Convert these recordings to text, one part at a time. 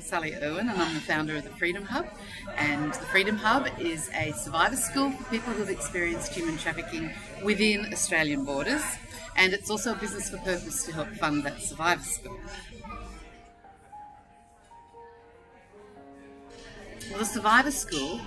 Sally Irwin, and I'm the founder of the Freedom Hub. And the Freedom Hub is a survivor school for people who have experienced human trafficking within Australian borders. And it's also a business for purpose to help fund that survivor school. Well, the Survivor School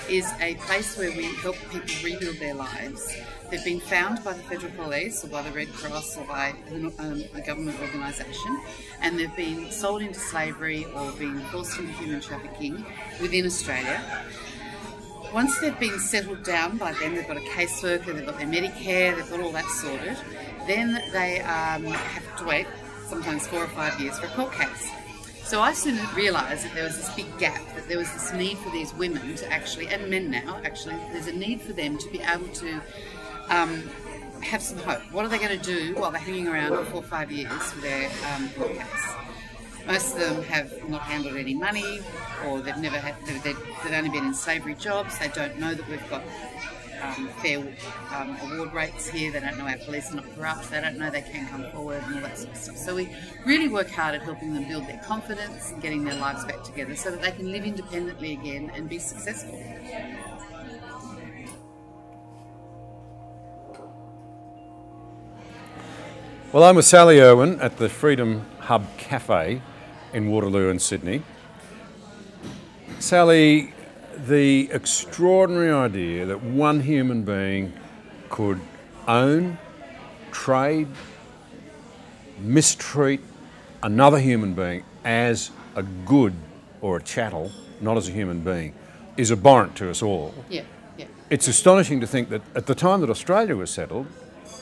is a place where we help people rebuild their lives. They've been found by the Federal Police or by the Red Cross or by a government organisation, and they've been sold into slavery or been forced into human trafficking within Australia. Once they've been settled down by them, they've got a caseworker, they've got their Medicare, they've got all that sorted, then they have to wait sometimes 4 or 5 years for a court case. So I soon realised that there was this big gap, that there was this need for these women to actually, and men now actually, there's a need for them to be able to have some hope. What are they going to do while they're hanging around for 4 or 5 years for their court case? Most of them have not handled any money, or they've never had, they've only been in slavery jobs. They don't know that we've got fair award rates here. They don't know our police are not corrupt. They don't know they can come forward and all that sort of stuff. So we really work hard at helping them build their confidence and getting their lives back together so that they can live independently again and be successful. Well, I'm with Sally Irwin at the Freedom Hub Cafe in Waterloo in Sydney. Sally, the extraordinary idea that one human being could own, trade, mistreat another human being as a good or a chattel, not as a human being, is abhorrent to us all. Yeah. It's astonishing to think that at the time that Australia was settled,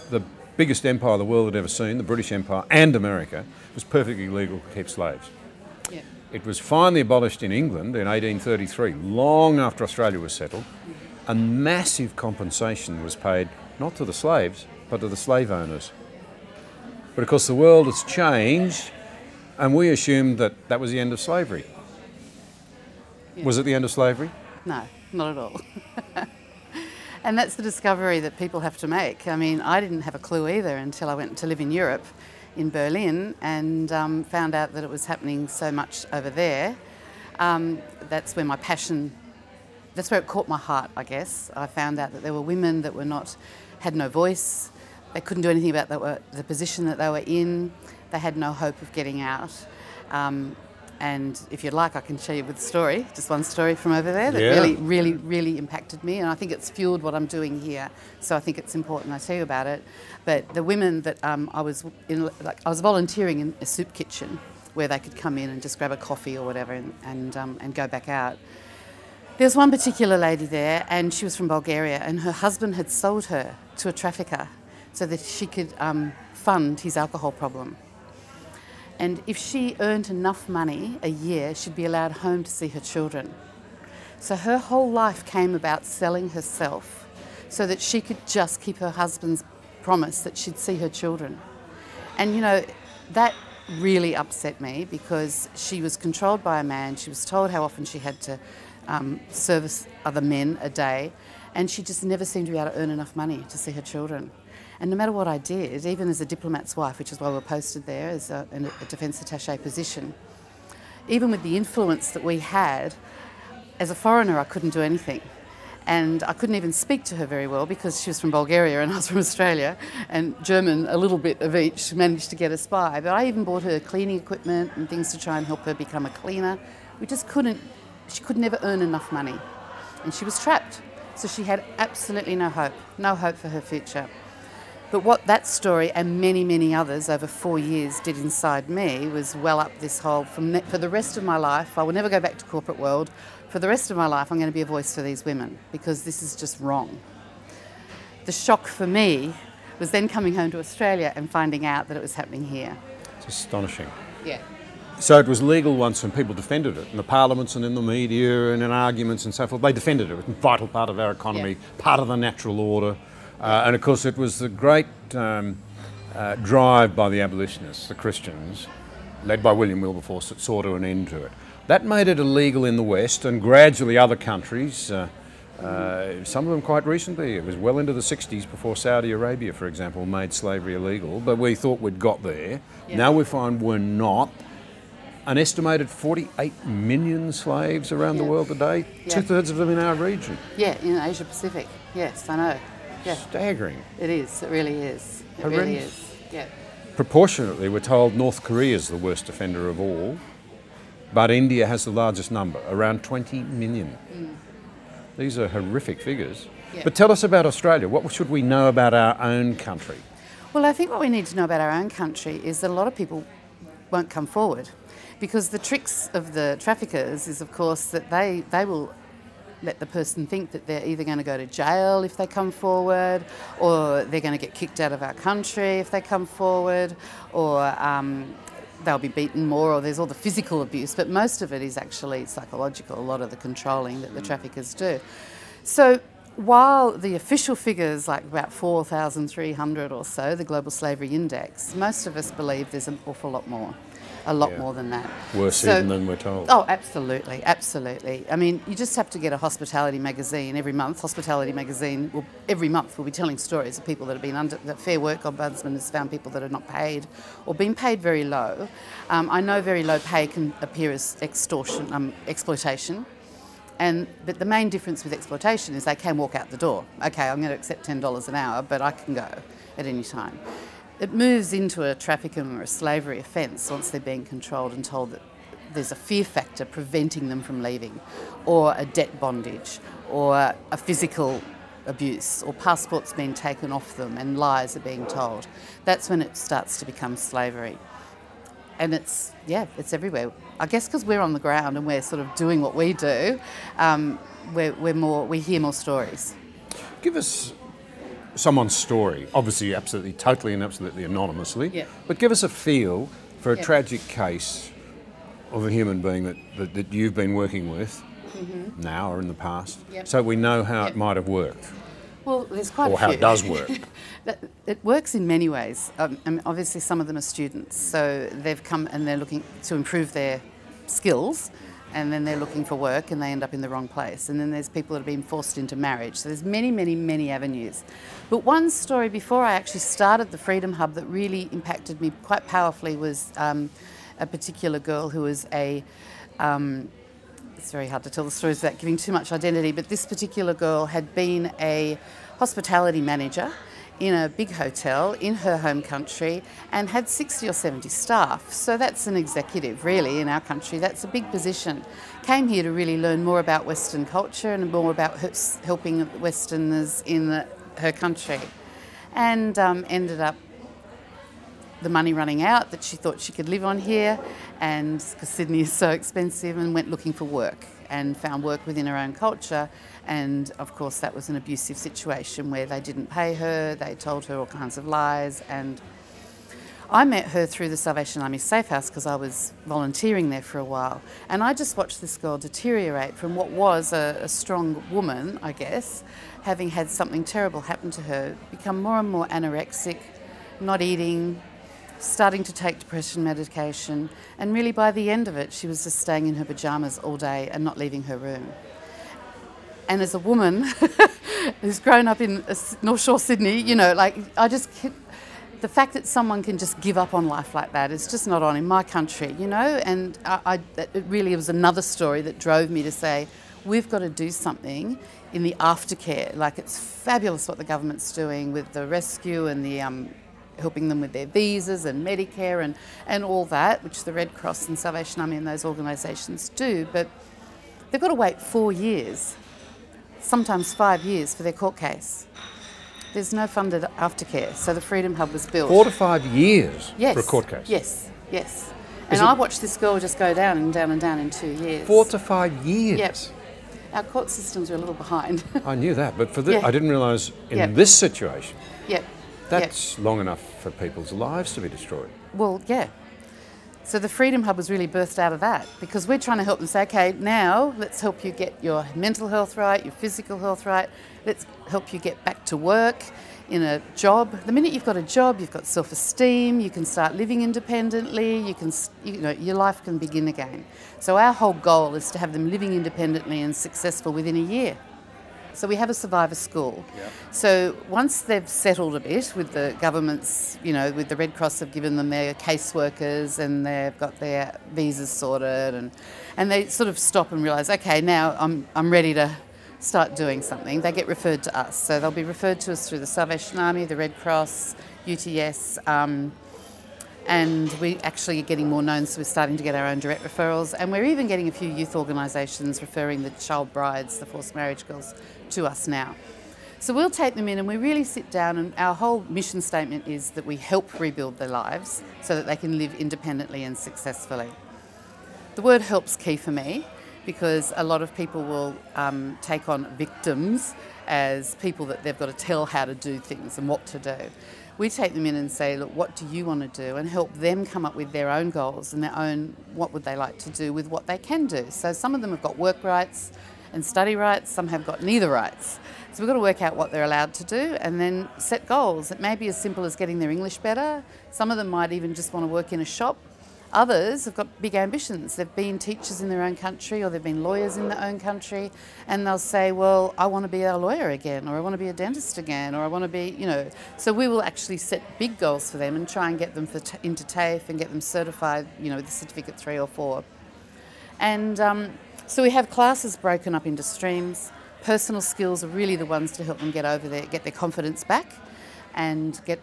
the biggest empire the world had ever seen, the British Empire and America, was perfectly legal to keep slaves. Yeah. It was finally abolished in England in 1833, long after Australia was settled, and massive compensation was paid not to the slaves, but to the slave owners. But of course the world has changed, and we assumed that that was the end of slavery. Yeah. Was it the end of slavery? No, not at all. And that's the discovery that people have to make. I mean, I didn't have a clue either until I went to live in Europe, in Berlin, and found out that it was happening so much over there. That's where my passion, that's where it caught my heart, I guess. I found out that there were women that had no voice. They couldn't do anything about the position that they were in. They had no hope of getting out. And if you'd like, I can share you with a story, just one story from over there that really impacted me, and I think it's fueled what I'm doing here. So I think it's important I tell you about it. But the women that I was volunteering in a soup kitchen where they could come in and just grab a coffee or whatever and go back out. There was one particular lady there, and she was from Bulgaria, and her husband had sold her to a trafficker so that she could fund his alcohol problem. And if she earned enough money a year, she'd be allowed home to see her children. So her whole life came about selling herself so that she could just keep her husband's promise that she'd see her children. And you know, that really upset me because she was controlled by a man. She was told how often she had to service other men a day, and she just never seemed to be able to earn enough money to see her children. And no matter what I did, even as a diplomat's wife, which is why we were posted there as a defence attaché position, even with the influence that we had, as a foreigner I couldn't do anything. And I couldn't even speak to her very well because she was from Bulgaria and I was from Australia, and German, a little bit of each, managed to get us by. But I even bought her cleaning equipment and things to try and help her become a cleaner. We just couldn't, she could never earn enough money. And she was trapped. So she had absolutely no hope for her future. But what that story and many others over 4 years did inside me was well up this whole, for the rest of my life, I will never go back to corporate world. For the rest of my life, I'm going to be a voice for these women because this is just wrong. The shock for me was then coming home to Australia and finding out that it was happening here. It's astonishing. Yeah. So it was legal once and people defended it in the parliaments and in the media and in arguments and so forth. They defended it. It was a vital part of our economy, part of the natural order. And of course it was the great drive by the abolitionists, the Christians, led by William Wilberforce, that saw to an end to it. That made it illegal in the West, and gradually other countries, some of them quite recently. It was well into the 60s before Saudi Arabia, for example, made slavery illegal, but we thought we'd got there. Yeah. Now we find we're not. an estimated 48 million slaves around the Yeah. world today, Yeah. 2/3 of them in our region. Yeah, in Asia Pacific. Yes, I know. Yeah, Staggering. it is. It really is. It really Horrendous. is. Yeah. Proportionately, we're told North Korea is the worst offender of all, but India has the largest number, around 20 million. These are horrific figures. Yeah. But tell us about Australia. What should we know about our own country? Well, I think what we need to know about our own country is that a lot of people won't come forward, because the tricks of the traffickers is, of course, that they will let the person think that they're either going to go to jail if they come forward, or they're going to get kicked out of our country if they come forward, or they'll be beaten more, or there's all the physical abuse, but most of it is actually psychological, a lot of the controlling that the traffickers do. So while the official figures, like about 4,300 or so, the Global Slavery Index, most of us believe there's an awful lot more. A lot Yeah. more than that. Worse even than we're told. Oh, absolutely, absolutely. I mean, you just have to get a hospitality magazine every month. Hospitality magazine will, every month, will be telling stories of people that have been under. The Fair Work Ombudsman has found people that are not paid or been paid very low. I know very low pay can appear as extortion, exploitation. But the main difference with exploitation is they can walk out the door. Okay, I'm going to accept $10 an hour, but I can go at any time. It moves into a trafficking or a slavery offence once they're being controlled and told that there's a fear factor preventing them from leaving, or a debt bondage, or a physical abuse, or passports being taken off them and lies are being told. That's when it starts to become slavery. And it's everywhere. I guess because we're on the ground and we're sort of doing what we do, we hear more stories. Give us someone's story, obviously totally and absolutely anonymously, Yeah. but give us a feel for a Yeah. tragic case of a human being that you've been working with now or in the past, Yep. so we know how it Yep. might have worked, Well, there's quite or a few. how it does work. It works in many ways. I mean, obviously, some of them are students, so they've come and they're looking to improve their skills, and then they're looking for work and they end up in the wrong place. And then there's people that have been forced into marriage. So there's many, many, many avenues. But one story before I actually started the Freedom Hub that really impacted me quite powerfully was a particular girl who was it's very hard to tell the stories without giving too much identity, but this particular girl had been a hospitality manager in a big hotel in her home country and had 60 or 70 staff. So that's an executive, really, in our country. That's a big position. Came here to really learn more about Western culture and more about helping Westerners in her country. And ended up the money running out that she thought she could live on here, and because Sydney is so expensive, and went looking for work and found work within her own culture. And of course that was an abusive situation where they didn't pay her, they told her all kinds of lies. And I met her through the Salvation Army Safe House because I was volunteering there for a while, and I just watched this girl deteriorate from what was a strong woman, I guess, having had something terrible happen to her, become more and more anorexic, not eating, starting to take depression medication, and really by the end of it she was just staying in her pyjamas all day and not leaving her room. And as a woman who's grown up in North Shore Sydney, you know, like the fact that someone can just give up on life like that is just not on in my country, you know. And it really was another story that drove me to say, we've got to do something in the aftercare. Like, it's fabulous what the government's doing with the rescue and the helping them with their visas and Medicare and all that, which the Red Cross and Salvation Army and those organisations do. But they've got to wait 4 years, sometimes 5 years, for their court case. There's no funded aftercare, so the Freedom Hub was built. 4 to 5 years Yes. for a court case? Yes, yes. And I watched this girl just go down and down and down in 2 years. 4 to 5 years? Yep. Our court systems are a little behind. I knew that, but for this, Yeah. I didn't realise in Yep. this situation, Yep. that's long enough for people's lives to be destroyed. Well, yeah. So the Freedom Hub was really birthed out of that, because we're trying to help them say, okay, now let's help you get your mental health right, your physical health right. Let's help you get back to work in a job. The minute you've got a job, you've got self-esteem, you can start living independently, your life can begin again. So our whole goal is to have them living independently and successful within a year. So we have a survivor school. Yeah. So once they've settled a bit with the government's, with the Red Cross have given them their caseworkers and they've got their visas sorted and they sort of stop and realise, okay, now I'm ready to start doing something, they get referred to us. So they'll be referred to us through the Salvation Army, the Red Cross, UTS, and we actually are getting more known, so we're starting to get our own direct referrals, and we're even getting a few youth organisations referring the child brides, the forced marriage girls, to us now. So we'll take them in and we really sit down, and our whole mission statement is that we help rebuild their lives so that they can live independently and successfully. The word help's key for me because a lot of people will take on victims as people that they've got to tell how to do things and what to do. We take them in and say, look, what do you want to do? And help them come up with their own goals and their own, what would they like to do with what they can do. So some of them have got work rights and study rights, some have got neither rights. So we've got to work out what they're allowed to do and then set goals. It may be as simple as getting their English better. Some of them might even just want to work in a shop. Others have got big ambitions. They've been teachers in their own country or they've been lawyers in their own country, and they'll say, well, I want to be a lawyer again, or I want to be a dentist again, or I want to be, So we will actually set big goals for them and try and get them into TAFE and get them certified, with the certificate 3 or 4. And so we have classes broken up into streams. Personal skills are really the ones to help them get over there, get their confidence back and get,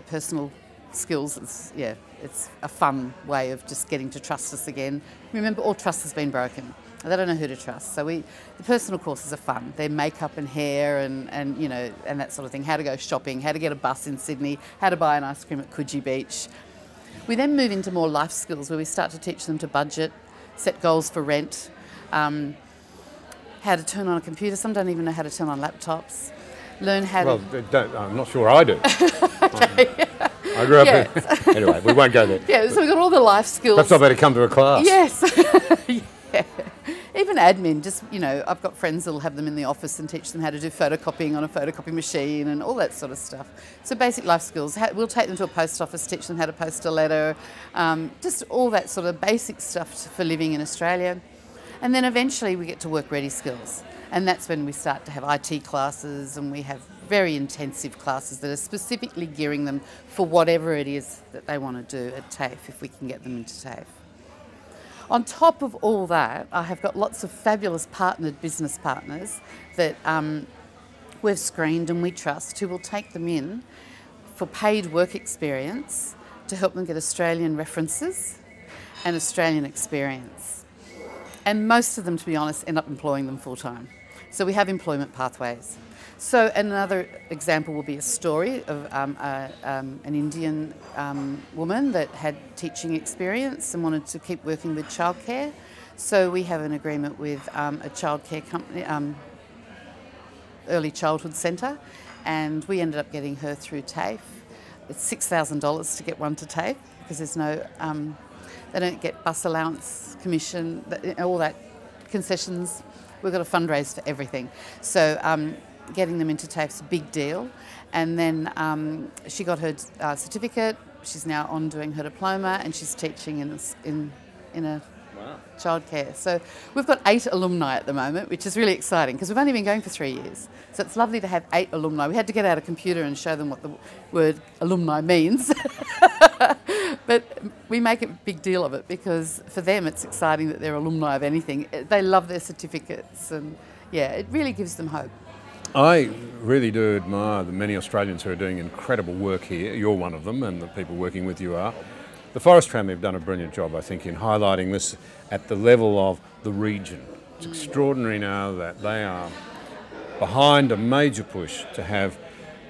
personal skills. It's a fun way of just getting to trust us again. Remember, all trust has been broken. They don't know who to trust. So the personal courses are fun. They're makeup and hair and that sort of thing. How to go shopping, how to get a bus in Sydney, how to buy an ice cream at Coogee Beach. We then move into more life skills where we start to teach them to budget, set goals for rent, how to turn on a computer. Some don't even know how to turn on laptops. Learn how to... I'm not sure I do. Okay. I grew up in... Anyway, we won't go there. Yeah, so we've got all the life skills. Perhaps I better come to a class. Yes. Yeah. Even admin, just, I've got friends that'll have them in the office and teach them how to do photocopying on a photocopy machine and all that sort of stuff. So basic life skills. We'll take them to a post office, teach them how to post a letter, just all that sort of basic stuff for living in Australia. And then eventually we get to work-ready skills. And that's when we start to have IT classes, and we have very intensive classes that are specifically gearing them for whatever it is that they want to do at TAFE, if we can get them into TAFE. On top of all that, I have got lots of fabulous partnered business partners that we've screened and we trust, who will take them in for paid work experience to help them get Australian references and Australian experience. And most of them, to be honest, end up employing them full-time. So we have employment pathways. So another example will be a story of an Indian woman that had teaching experience and wanted to keep working with childcare. So we have an agreement with a childcare company, early childhood centre, and we ended up getting her through TAFE. It's $6,000 to get one to TAFE because there's no, they don't get bus allowance, commission, all that concessions. We've got to fundraise for everything. So getting them into TAFE's a big deal. And then she got her certificate. She's now on doing her diploma, and she's teaching in a childcare. So we've got 8 alumni at the moment, which is really exciting because we've only been going for 3 years. So it's lovely to have 8 alumni. We had to get out a computer and show them what the word alumni means. But we make a big deal of it because for them it's exciting that they're alumni of anything. They love their certificates, and it really gives them hope. I really do admire the many Australians who are doing incredible work here. You're one of them, and the people working with you are. The Forest Family have done a brilliant job, I think, in highlighting this at the level of the region. It's extraordinary now that they are behind a major push to have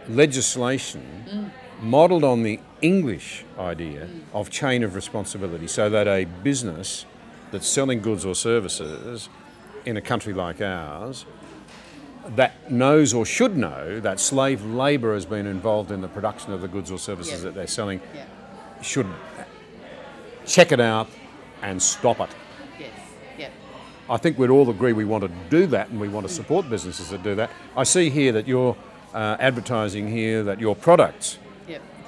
legislation modelled on the English idea of chain of responsibility, so that a business that's selling goods or services in a country like ours that knows or should know that slave labour has been involved in the production of the goods or services that they're selling should check it out and stop it. Yes, yeah. I think we'd all agree we want to do that, and we want to support businesses that do that. I see here that you're advertising here that your products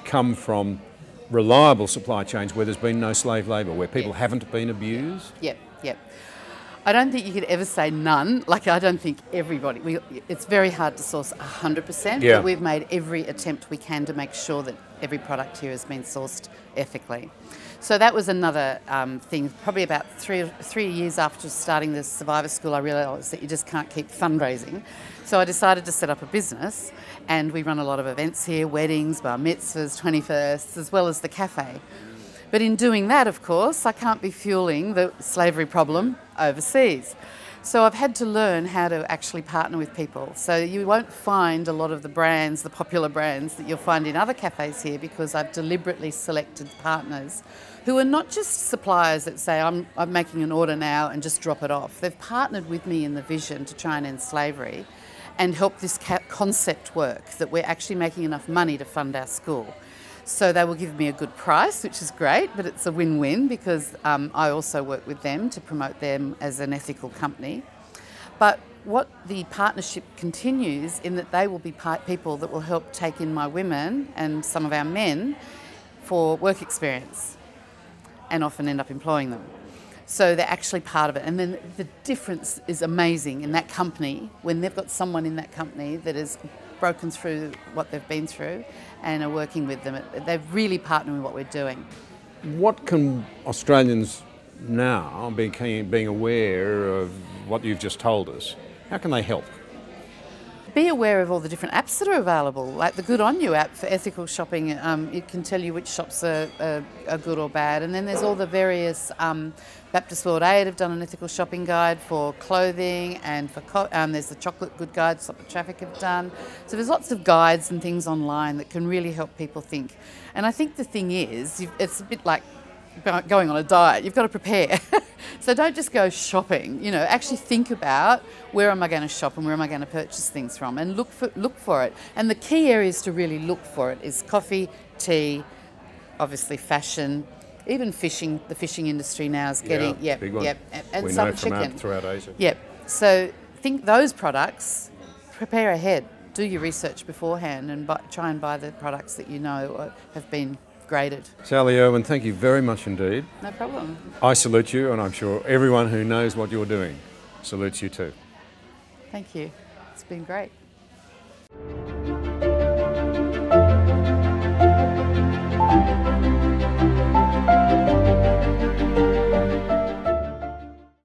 come from reliable supply chains where there's been no slave labour, where people haven't been abused. Yep. I don't think you could ever say none. Like, I don't think everybody... it's very hard to source 100%, Yeah. but we've made every attempt we can to make sure that every product here has been sourced ethically. So that was another thing. Probably about three years after starting the Survivor School, I realised that you just can't keep fundraising. So I decided to set up a business, and we run a lot of events here, weddings, bar mitzvahs, 21sts, as well as the cafe. But in doing that, of course, I can't be fueling the slavery problem overseas. So I've had to learn how to actually partner with people. So you won't find a lot of the brands, the popular brands that you'll find in other cafes here, because I've deliberately selected partners who are not just suppliers that say, I'm making an order now and just drop it off. They've partnered with me in the vision to try and end slavery and help this concept work, that we're actually making enough money to fund our school. So they will give me a good price, which is great, but it's a win-win because I also work with them to promote them as an ethical company. But what the partnership continues in that they will be people that will help take in my women and some of our men for work experience and often end up employing them. So they're actually part of it. And then the difference is amazing in that company when they've got someone in that company that has broken through what they've been through and are working with them. They're really partnering with what we're doing. What can Australians now, being aware of what you've just told us, how can they help? Be aware of all the different apps that are available, like the Good On You app for ethical shopping. It can tell you which shops are good or bad. And then there's all the various Baptist World Aid have done an ethical shopping guide for clothing, and for there's the Chocolate Good Guide Stop the Traffic have done. So there's lots of guides and things online that can really help people think. And I think the thing is, it's a bit like going on a diet. You've got to prepare. So don't just go shopping. You know, actually think about where am I going to shop and where am I going to purchase things from, and look for it. And the key areas to really look for it is coffee, tea, obviously fashion, even fishing. The fishing industry now is getting big one. and we some know from chicken throughout Asia. Yep. So think those products. Prepare ahead. Do your research beforehand and try and buy the products that you know have been graded. Sally Irwin, thank you very much indeed. No problem. I salute you, and I'm sure everyone who knows what you're doing salutes you too. Thank you. It's been great.